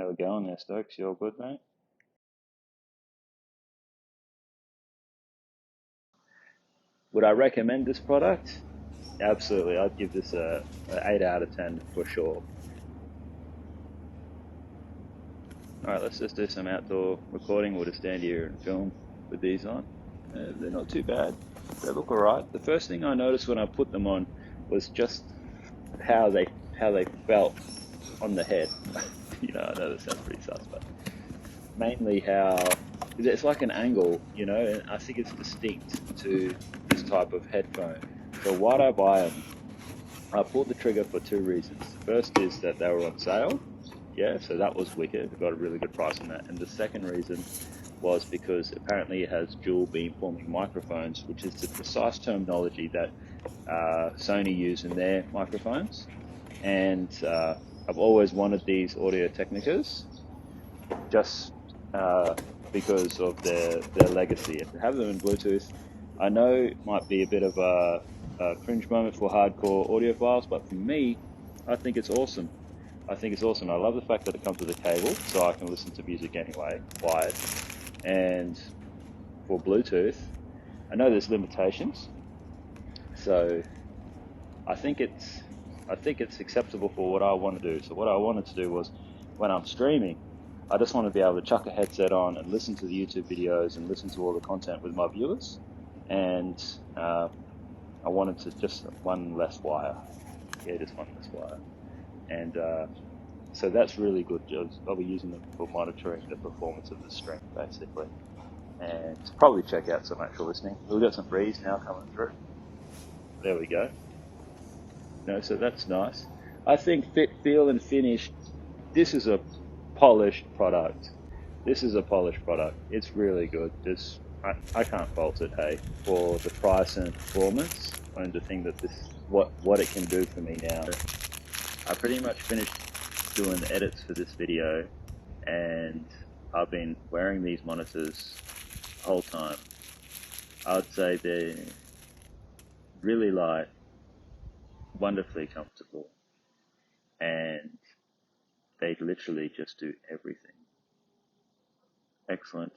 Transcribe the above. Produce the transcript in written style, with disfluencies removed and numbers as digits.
How we going there, Stokes? You all good, mate? Would I recommend this product? Absolutely. I'd give this a 8 out of 10 for sure. All right, let's just do some outdoor recording. We'll just stand here and film with these on. They're not too bad. They look all right. The first thing I noticed when I put them on was just how they felt on the head. I know that sounds pretty sus, but mainly how it's like an angle, and I think it's distinct to this type of headphone. So why'd I buy them? I pulled the trigger for two reasons. The first is that they were on sale. Yeah, so that was wicked. I got a really good price on that. And the second reason was because apparently it has dual beamforming microphones, which is the precise terminology that Sony use in their microphones. And I've always wanted these Audio-Technicas just because of their legacy. And to have them in Bluetooth, I know it might be a bit of a cringe moment for hardcore audiophiles, but for me, I think it's awesome. I think it's awesome. I love the fact that it comes with a cable, so I can listen to music anyway, wired. And for Bluetooth, I know there's limitations, so I think it's acceptable for what I want to do. So what I wanted to do was, when I'm streaming, I just want to be able to chuck a headset on and listen to the YouTube videos and listen to all the content with my viewers. And I wanted to just one less wire. Yeah, just one less wire. And so that's really good. I'll be using them for monitoring the performance of the stream, basically. And probably check out some actual listening. We've got some breeze now coming through. There we go. So that's nice. I think fit, feel, and finish. This is a polished product. This is a polished product. It's really good. I can't fault it. Hey, for the price and performance, and to think that what it can do for me now. I pretty much finished doing the edits for this video, and I've been wearing these monitors the whole time. I would say they're really light, wonderfully comfortable, and they literally just do everything. Excellent.